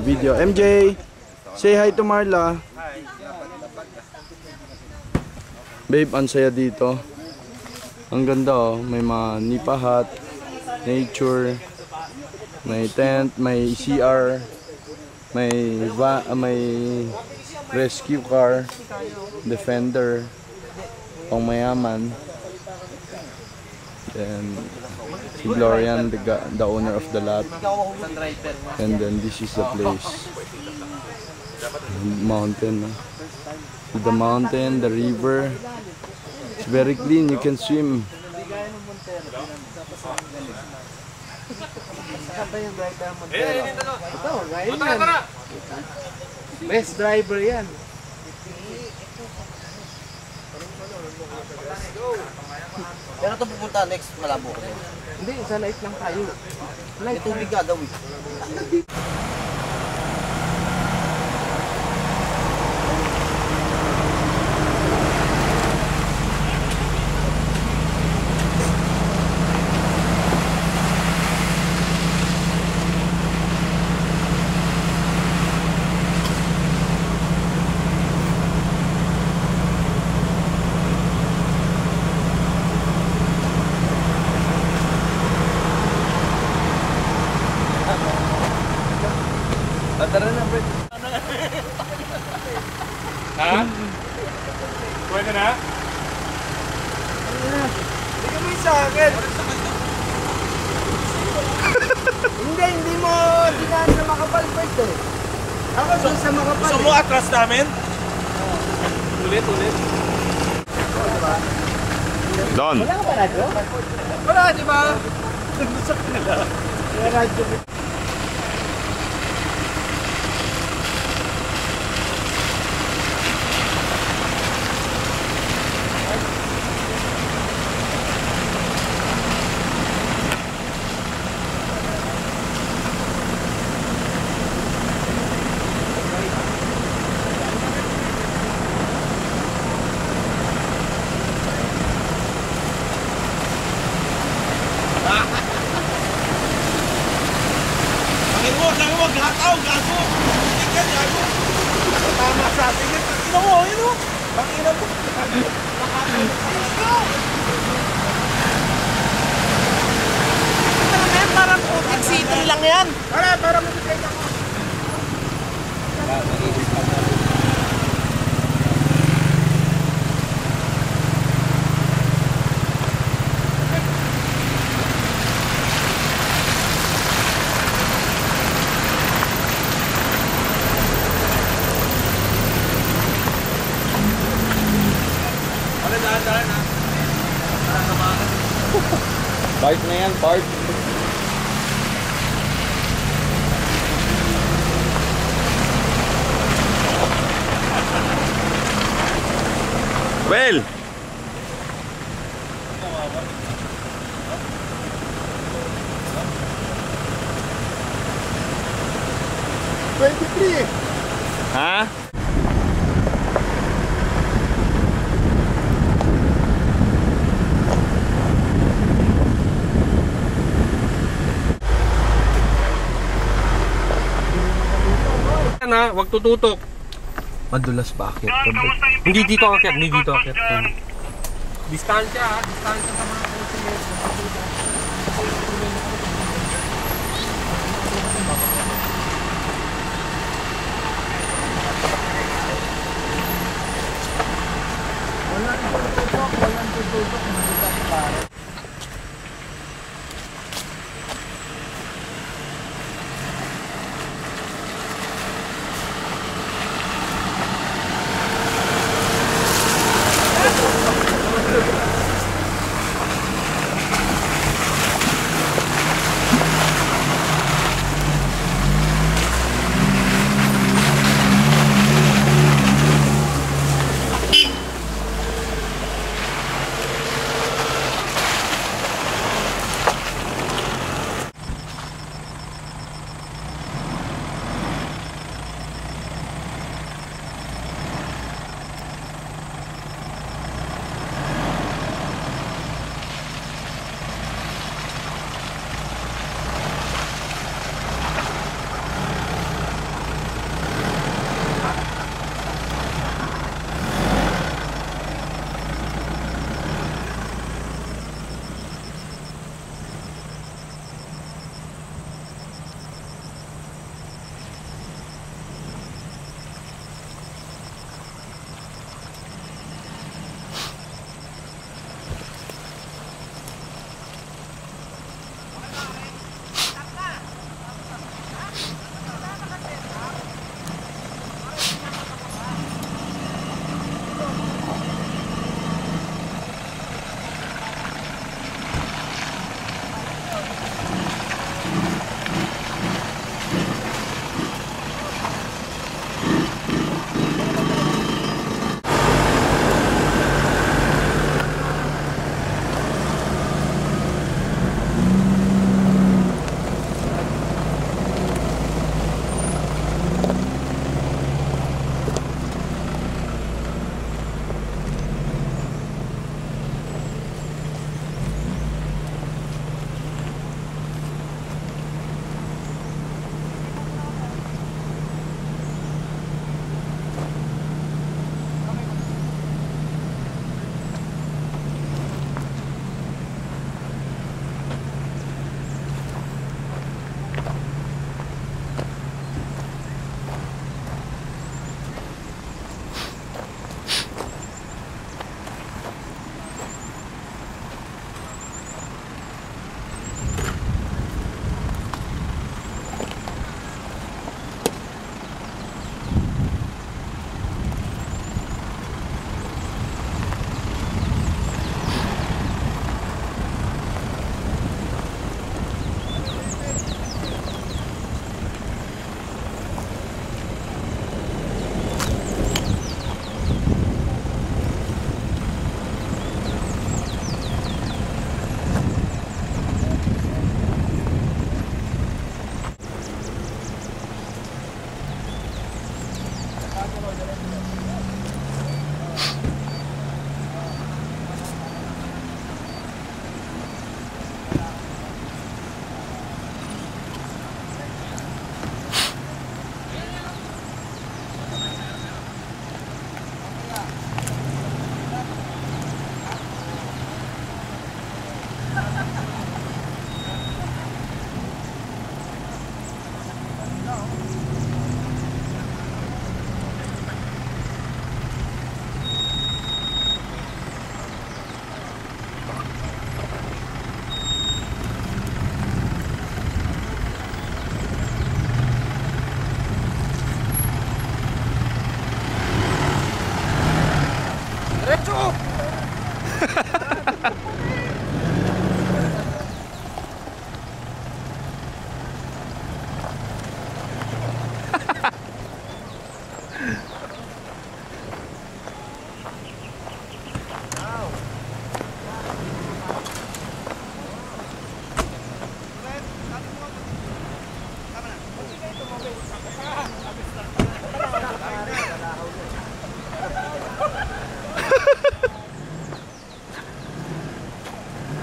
video. MJ, say hi to Marla. Babe, ang saya dito. Ang ganda oh, may mga nipa hut, nature, may tent, may CR, may rescue car, defender, pang mayaman. Then si Glorian, the owner of the lot. And then this is the place. Mountain. The mountain, the river. It's very clean, you can swim. Best driver yan. Pero ito pupunta next Malabo ko. Hindi, sa light lang tayo. May tubig ka daw eh. Tara na, Brett. Ha? Pwede na? Hindi kami sa akin. Hindi mo dinaan sa Makapal first eh. Ako doon sa Makapal. Gusto mo atras namin? Ulit. Don. Wala ka ba radyo? Wala, di ba? Gusto ko nila. Wala radyo. Gago! Tingnan, gago! Tama sa atin yun. Tingnan mo, yun o! Bakina mo! Parang putik city lang yan. Para mag-take ako. Park na yan, park. Well. Ha? Na, wag tututok. Madulas ba akit? Hindi dito akit, Distansya ha, distansya sa mga kotse. Walang tututok.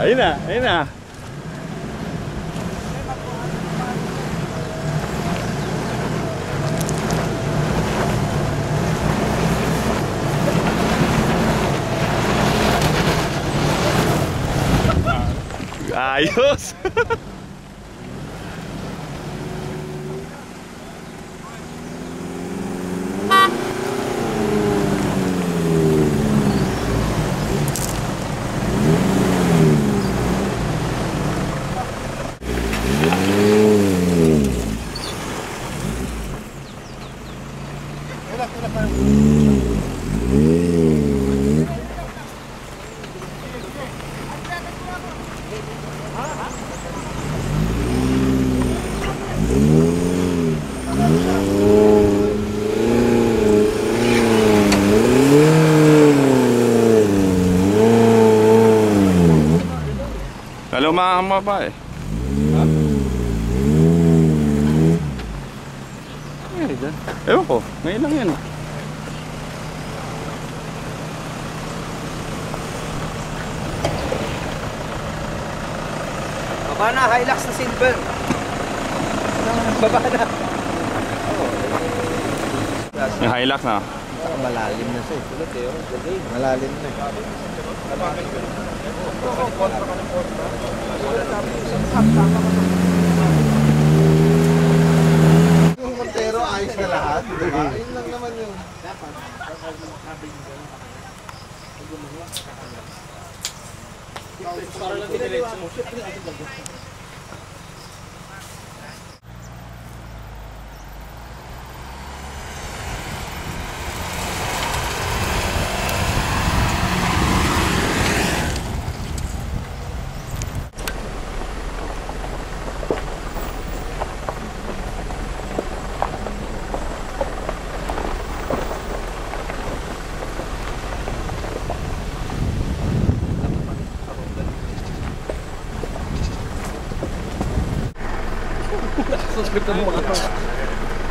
Ayun na, ayun na. Ayos! Kalau mga ba eh. Ewan ko, ngayon lang yan. Baba na, Hilux na silver. Baba na. May Hilux na. Malalim na siya. Malalim na. Yung Montero, ayos na lahat. Diba? Ayun lang naman yun. Para lang diretso mo.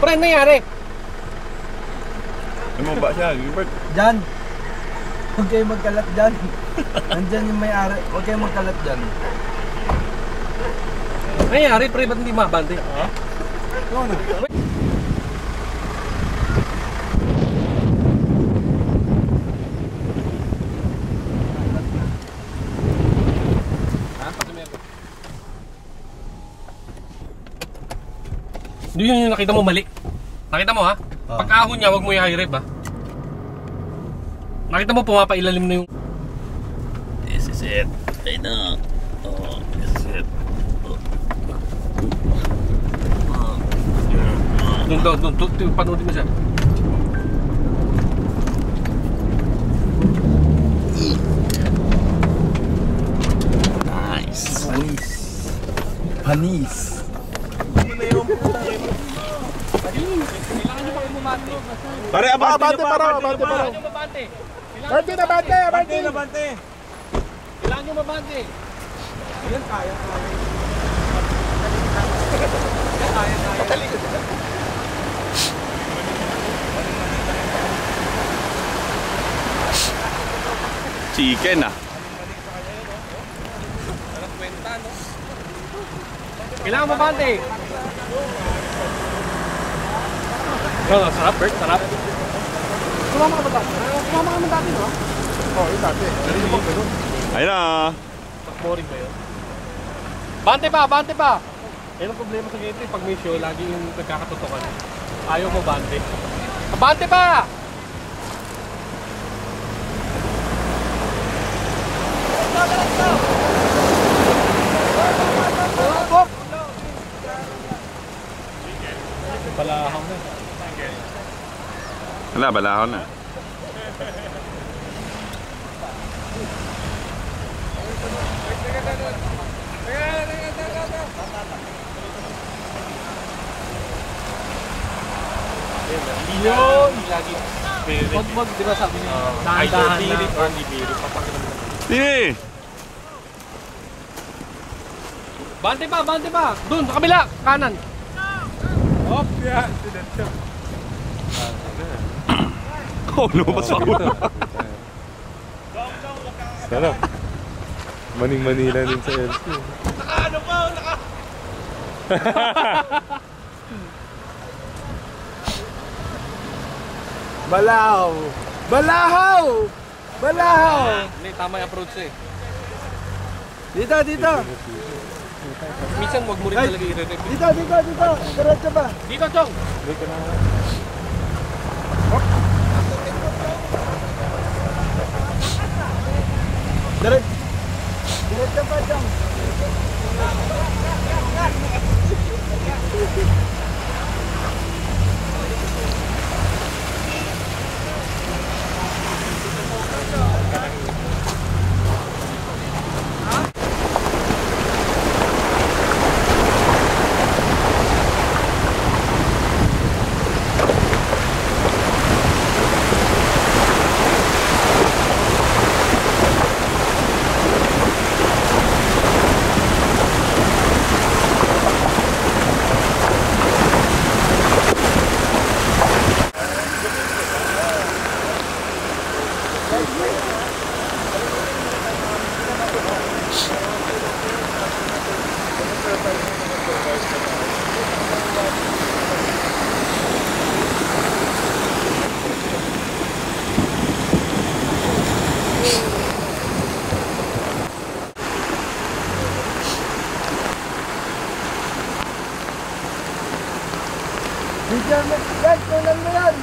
Pre, ano nangyari? Ano ba siya, Gilbert? Diyan. Huwag kayo magkalat dyan. Nandyan yung may-ari. Huwag kayo magkalat dyan. Ano nangyari, pre? Ba't hindi mabante? Ha? Yun yung nakita mo mali. Nakita mo ha? Pagkahon niya, wag mo i-high rev ha. Nakita mo pumapailalim na yung... This is it. I know. Oh, this is it. Doon, panoodin mo siya. Nice. Panis. Panis. Pare, abante para. Abante. Kailangan nyo mabante. Yan, kaya. Chicken ah. Kailangan mabante. Oh, sarap, Bert. Sarap. Kumama ka naman dati, no? Oo, yung dati. Ayun na. Boring ba yun? Bante pa! Yan ang problema sa ganito, pag may show, lagi yung nagkakatutukan. Ayaw mo bante. Bante pa! Balahang na. Wala, balahon na. Yun! Lagi. Wag, di ba sabi niya? Either pirit or hindi pirit. Sini! Bante pa! Doon, sa kabila! Kanan! Hop, yan. Oh, lumabas ako. Sarap. Maning-Manila din sa LC. Ano pa? Balahaw! Balahaw! Balahaw! Hindi, tama yung approach eh. Dito, dito! Minsan wag mo rin Ay! talaga i-repeat. Dito, dito, dito! Diretso ba? Dito, Chong! Diretso ba, Jong? Bigyan mo, guys, kunan mo yan!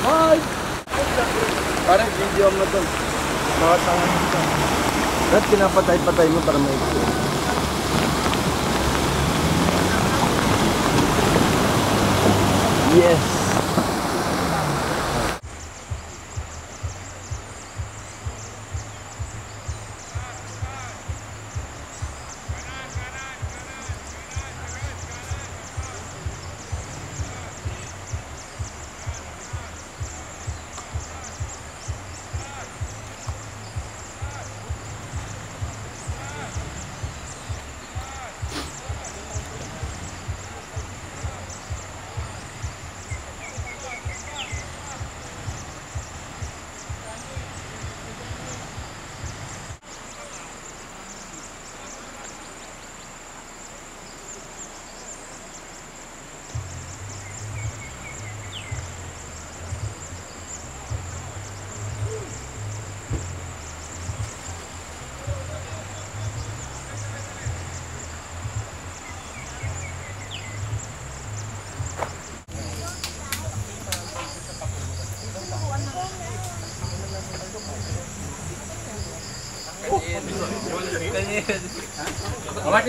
Bye! Parang video mo to. Bawat ang dito. Ba't pinapatay-patay mo para may yes!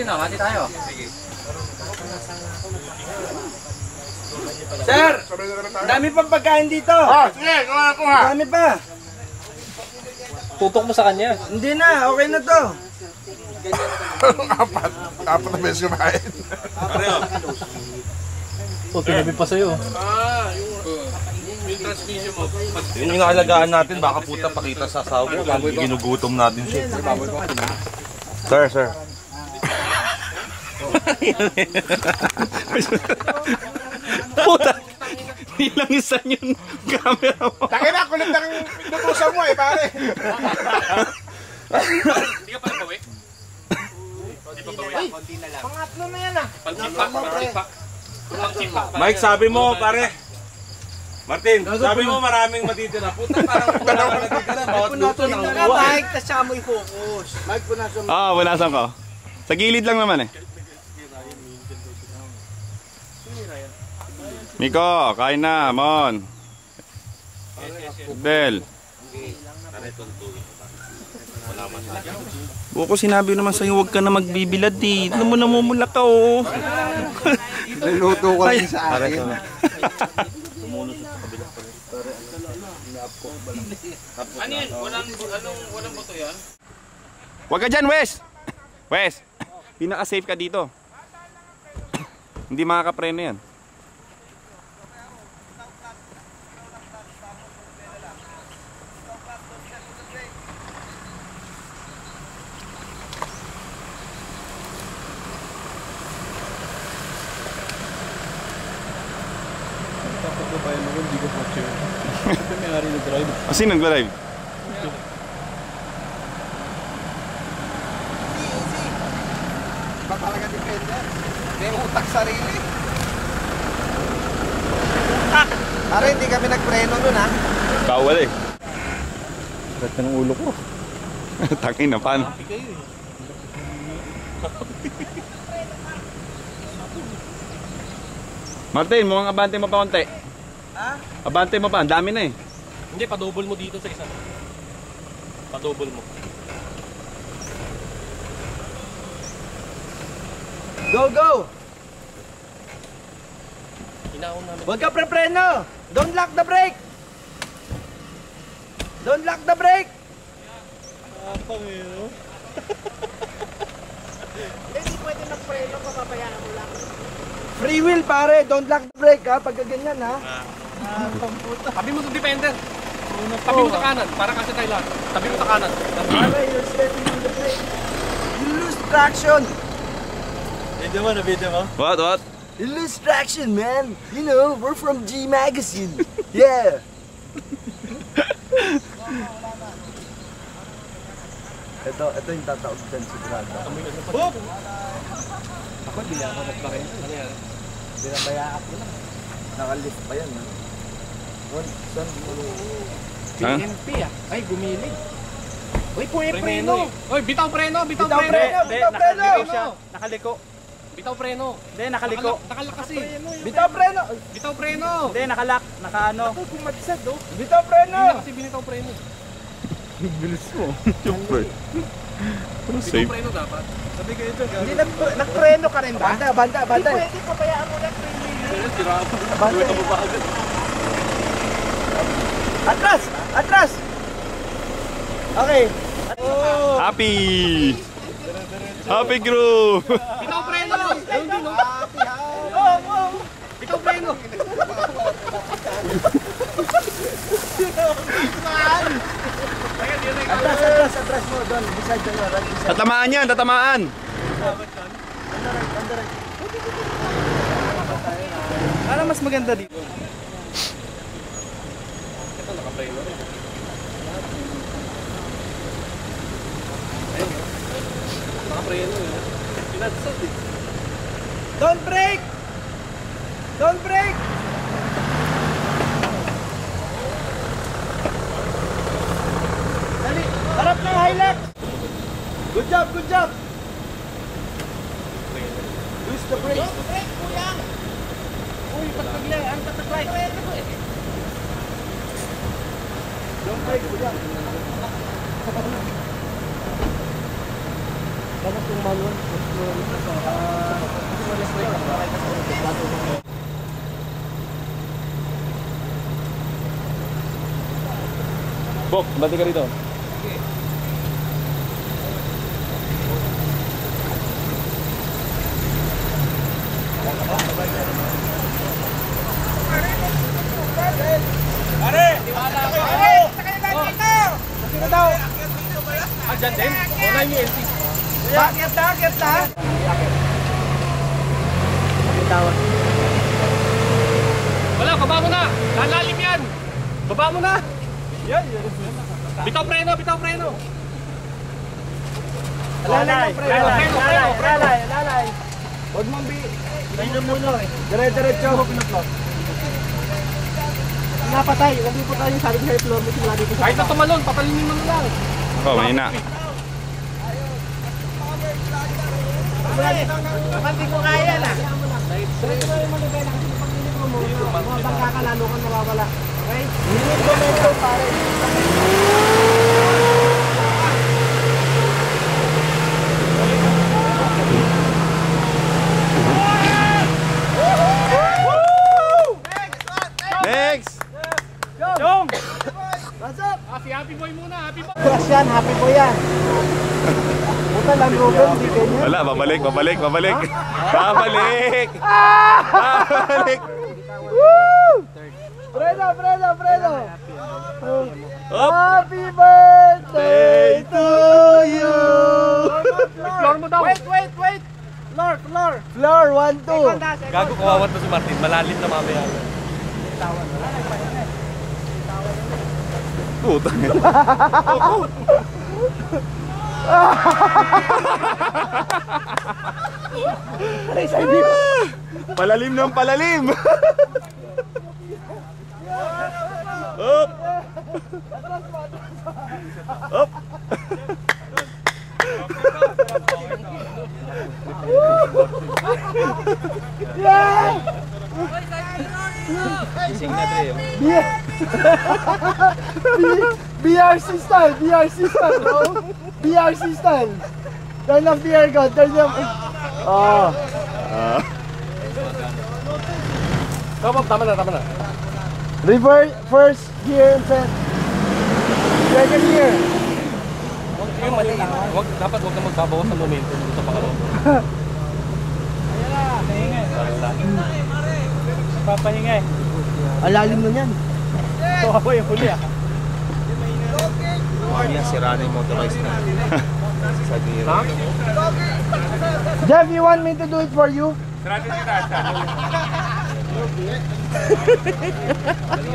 Mati tayo. Sir! Dami pang pagkain dito! Sige, kuha ko ha. Dami pa! Tutok mo sa kanya. Hindi na, okay na to! Apat na beses kumain. So, tinabi pa sa'yo. Yun yung alagaan natin, baka puta pakita sa sahog ko kung ginugutom natin siya. Sir. Puta! Ilang isa yung camera mo. Taki na, kulit na yung pinutusan mo eh, pare. Hindi ka pa nabawi? Hindi pa bawi? Pangatlo na yan ah! Pangsipak. Mike, sabi mo pare. Martin, sabi mo maraming matitira. Puta, parang walang matitira. Bawat luto ng buwa. Mike, tas siya mo i-focus. Mike, punasan mo. Ah, punasan ko. Sa gilid lang naman eh. Miko, kain na, Mon. Bel. Buko, sinabi naman sa'yo, huwag ka na magbibilad eh. Ano mo, namumula ka oh. Niluto ko lang sa akin. Ano yun? Walang buto yan? Huwag ka dyan, Wes! Wes! Pinaka-safe ka dito. Hindi makakapreno yan. Kapag-babayan ako, hindi ko po sure. Ito may-ari na drive. Sino nag-live? Ba talaga depende? May utak sarili. Pare, hindi kami nagpreno nun ha. Bawal eh. Ba't ka ng ulo ko? Tangin na, paano? Martin, mukhang abante mo pa konti. Ha? Abante mo pa, ang dami na eh. Hindi, pa-double mo dito sa isa. Pa-double mo. Go, go! Inaon namin. Huwag ka pre-preno! Don't lock the brake! Don't lock the brake! Hindi pwede mag-preno kung papayaan mo lang. Free will pare, don't lock the brake ha, pagka ganyan ha. Tabi mo sa defender. Tabi mo sa kanan, para kasi tayo lahat. Tabi mo sa kanan. Pare, you're stepping on the brake. You lose traction. What? You lose traction, man. You know, we're from G Magazine. Yeah. ito yung tataog dyan sigurado. Boop! Ako, di ako nagbakin. Ano yan? Binabayaan ko lang. Nakalift pa yan. Ha? Saan? PNP ah. Ay, gumiling. Uy, preno. Uy, bitaw preno, bitaw Bitaw preno. preno, bitaw preno. Nakaliko. Bitaw preno. Hindi, nakaliko. Nakalak kasi. Bitaw preno. Bitaw preno. Hindi, nakalak. Nakaano. Kumatsad oh. Bitaw preno. Hindi na kasi binitaw preno. Bilis mo. Super. Pero Bitaw safe. preno dapat. Sabi kayo ito, Hindi nagpreno ka rin ba? Banda. Hindi pwede pabayaan mo lang preno. Atras! Okay. Happy! Happy crew! Bitaw preno. Ayun din oh. Bitaw preno. Atras mo doon. Beside the right. Tatamaan yan, tatamaan! Ano mas maganda dito? Ito nakapreno. Nakapreno eh. Pinadsad eh. Don't break! Don't break! Dali! Harap ng Hilux! Good job! Use the brake! Don't break, kuyang! Uy, patagla! Ang tataglay! Don't break, kuyang! Dapat yung manual. Bok, bati ka rito. Ah, dyan din? Wala yung LT. Akit na! Wala, baba mo na! Lalalim yan! Baba mo na! Bitaw preno! Lalay! Preno! Huwag mong Ayun muna eh. Dire-diretso. Napatay. Huwag mo po tayo yung sabi ng floor mo simula dito sa Kahit na tumalon, patalinin mo na lang. Oh, may na. Hindi ko kaya na. Diretso mo yung malagay na kasi pag nilip mo, mga bangka ka lalo kang nawawala. Okay? Minute momentum pare. Next! Jong! Pasok! Si Happy Boy muna, Happy Boy. Crush yan, happy po yan. Puta lang, Ruben, hindi ganyan. Wala, babalik. Babalik! Babalik! Fredo! Up! Happy birthday to you! Floor mo daw. Wait. Floor, 1, 2. Gago, kawawat na si Martin. Malalim na mamaya. Puta. Palalim ng palalim. Up. Up. BRC style, bro. BRC style. Turn off the aircon, turn off. Oh. Tama na. Reverse, first gear and second gear. Yung mali. Dapat huwag na magbabawas ng momentum dito sa pangalawa. Papahingay. Alalim na yan. So ako yung huli ah. Yan, sira na yung motorized na. Sa giro. Jeff, you want me to do it for you?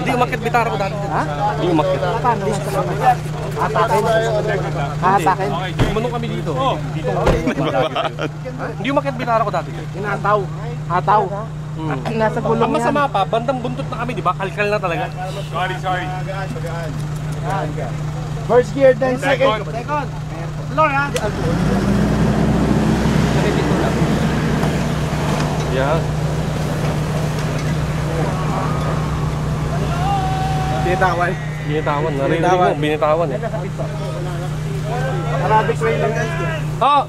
Hindi umakit bitara ko dati. Ha? Hindi umakit. Hatakin. Manong kami dito. Dito kami. Hindi umakit bitara ko dati. Inataw. Hataw. Nasa gulong Ang yan. masama pa, bandang buntot na kami, di ba? Kalkal na talaga. Sorry. First gear, then second. Floor, ha? Yeah. Binitawan. Narinig mo, binitawan eh. Arabic way lang yan. Oh!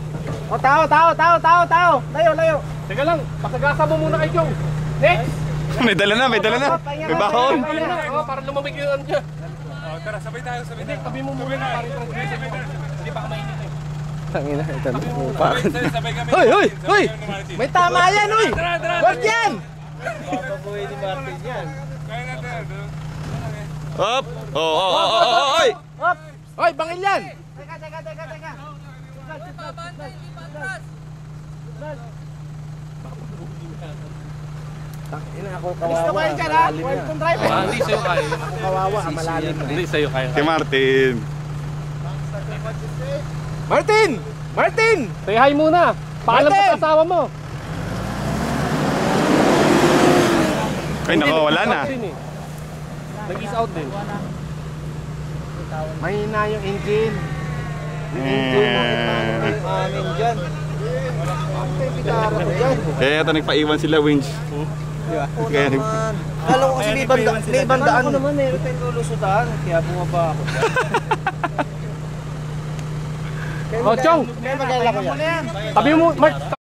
Oh, tao. Layo. Teka lang, pasagasa mo muna kay Jong. Next! May dala na. May bahon. Oh, para lumamig yung ano dyan. Tara, sabay tayo. Hindi, tabi mo muna. Para yung transmission. Hindi pa mainit eh. Tangina, ito. Hoy! May tama yan, uy! Wag yan! Up! Oy! Hoy, bangil yan! Gusto ko yun dyan, ha? Welcome driver. Hindi sa'yo kaya. Kawawa, malalim. Hindi sa'yo kaya. Si Martin. Martin! Say hi muna. Paalam Martin! sa asawa mo. Ay, nako, wala na. Nag-ease out din. Mahina yung engine. Amin dyan. Kaya ito nagpaiwan sila, Winch. Kaya Alam ko kasi may bandaan. Ako naman, meron tayong lulusutan. Kaya bumaba ako. Oh, Chong! Kaya mag-alala ko yan. Tabi mo, Mark.